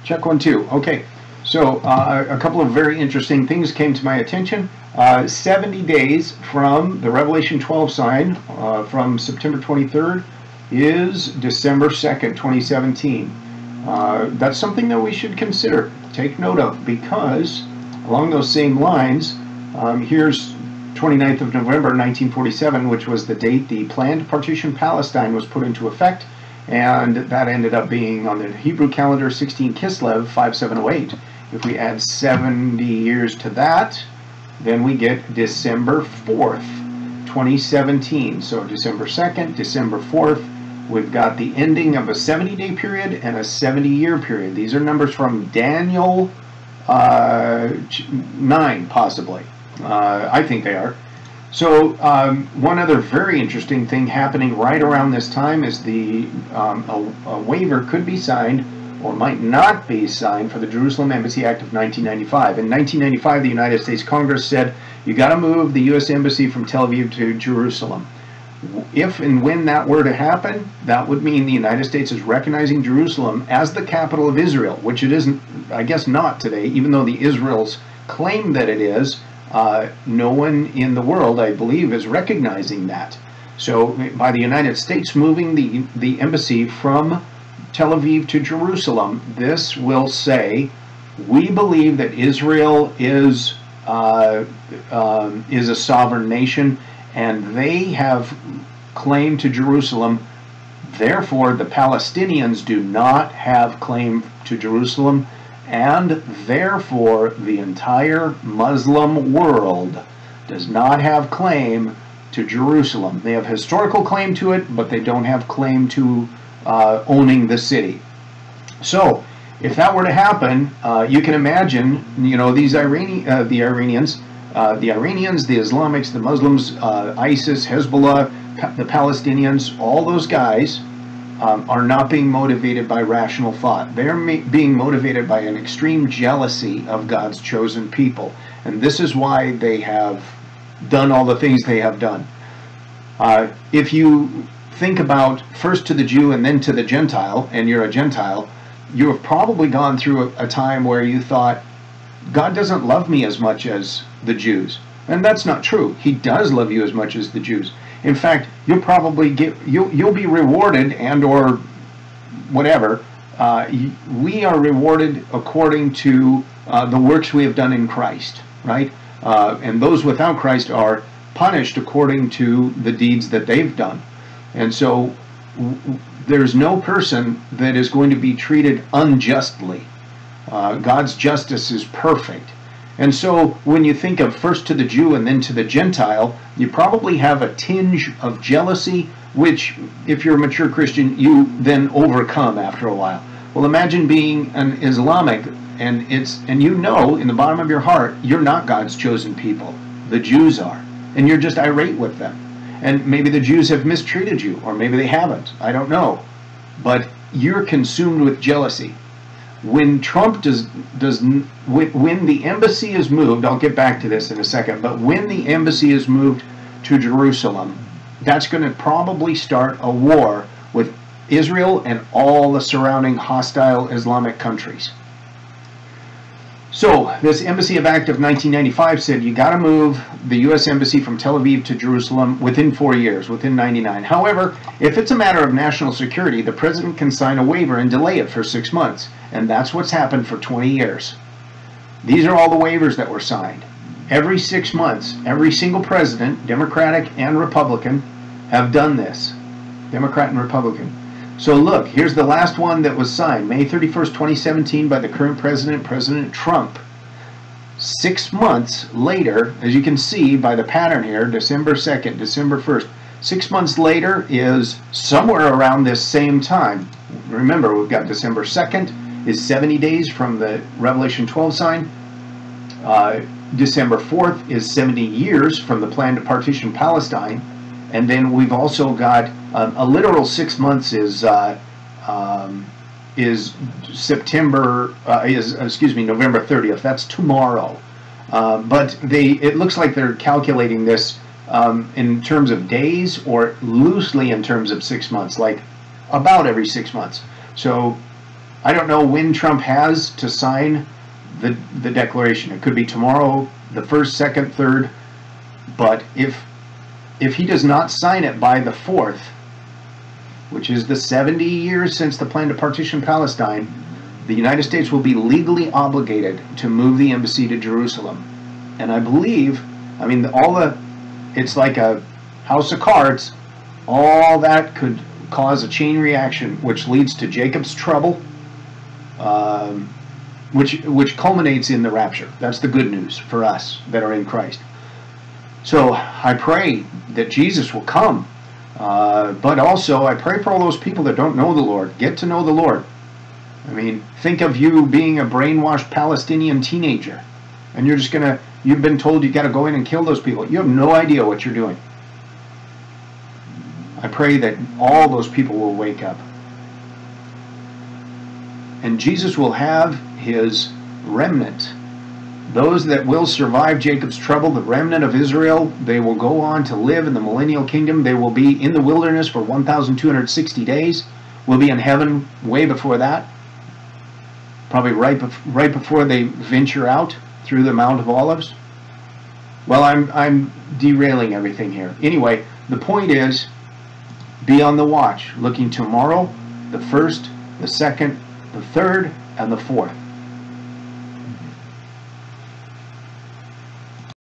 Check 1, 2. Okay. So a couple of very interesting things came to my attention. 70 days from the Revelation 12 sign, from September 23rd, is December 2nd, 2017. That's something that we should consider, take note of, because along those same lines, here's 29th of November 1947, which was the date the plan to partition Palestine was put into effect, and that ended up being on the Hebrew calendar 16 Kislev 5708. If we add 70 years to that, then we get December 4th, 2017. So December 2nd, December 4th, we've got the ending of a 70-day period and a 70-year period. These are numbers from Daniel 9, possibly. I think they are. So one other very interesting thing happening right around this time is a waiver could be signed or might not be signed for the Jerusalem Embassy Act of 1995. In 1995, the United States Congress said, you got to move the U.S. Embassy from Tel Aviv to Jerusalem. If and when that were to happen, that would mean the United States is recognizing Jerusalem as the capital of Israel, which it isn't, I guess not today, even though the Israels claim that it is. No one in the world, I believe, is recognizing that. So by the United States moving the embassy from Tel Aviv to Jerusalem, this will say, we believe that Israel is a sovereign nation, and they have claim to Jerusalem. Therefore, the Palestinians do not have claim to Jerusalem, and therefore the entire Muslim world does not have claim to Jerusalem. They have historical claim to it, but they don't have claim to owning the city. So if that were to happen, you can imagine, you know, these the Iranians, the Islamics, the Muslims, ISIS, Hezbollah, the Palestinians, all those guys are not being motivated by rational thought. They're being motivated by an extreme jealousy of God's chosen people. And this is why they have done all the things they have done. If you think about first to the Jew and then to the Gentile, and you're a Gentile, you have probably gone through a time where you thought, God doesn't love me as much as the Jews. And that's not true. He does love you as much as the Jews. In fact, you'll probably you'll be rewarded, and or whatever. We are rewarded according to the works we have done in Christ, right? And those without Christ are punished according to the deeds that they've done. And so there's no person that is going to be treated unjustly. God's justice is perfect. And so when you think of first to the Jew and then to the Gentile, you probably have a tinge of jealousy, which, if you're a mature Christian, you then overcome after a while. Well, imagine being an Islamic, and you know in the bottom of your heart, you're not God's chosen people. The Jews are. And you're just irate with them. And maybe the Jews have mistreated you, or maybe they haven't. I don't know. But you're consumed with jealousy. When Trump when the embassy is moved, I'll get back to this in a second, but when the embassy is moved to Jerusalem, that's going to probably start a war with Israel and all the surrounding hostile Islamic countries. So this Embassy Act of 1995 said you got to move the U.S. Embassy from Tel Aviv to Jerusalem within 4 years, within 99. However, if it's a matter of national security, the president can sign a waiver and delay it for 6 months. And that's what's happened for 20 years. These are all the waivers that were signed. Every 6 months, every single president, Democratic and Republican, have done this. Democrat and Republican. So look, here's the last one that was signed, May 31st, 2017, by the current president, President Trump. 6 months later, as you can see by the pattern here, December 2nd, December 1st, 6 months later is somewhere around this same time. Remember, we've got December 2nd is 70 days from the Revelation 12 sign. December 4th is 70 years from the plan to partition Palestine. And then we've also got a literal 6 months is November 30th. That's tomorrow. But it looks like they're calculating this in terms of days, or loosely in terms of 6 months, like about every 6 months. So I don't know when Trump has to sign the declaration. It could be tomorrow, the 1st, 2nd, 3rd, but if he does not sign it by the 4th, which is the 70 years since the plan to partition Palestine, the United States will be legally obligated to move the embassy to Jerusalem. And I believe, I mean, it's like a house of cards. All that could cause a chain reaction, which leads to Jacob's trouble, which culminates in the rapture. That's the good news for us that are in Christ. So I pray that Jesus will come, but also I pray for all those people that don't know the Lord. Get to know the Lord. I mean, think of you being a brainwashed Palestinian teenager, and you've been told you got to go in and kill those people. You have no idea what you're doing. I pray that all those people will wake up. And Jesus will have his remnant. Those that will survive Jacob's trouble, the remnant of Israel, they will go on to live in the millennial kingdom. They will be in the wilderness for 1,260 days. We'll be in heaven way before that. Probably right before they venture out through the Mount of Olives. Well, I'm derailing everything here. Anyway, the point is, be on the watch, looking tomorrow, the 1st, the 2nd, the 3rd, and the 4th.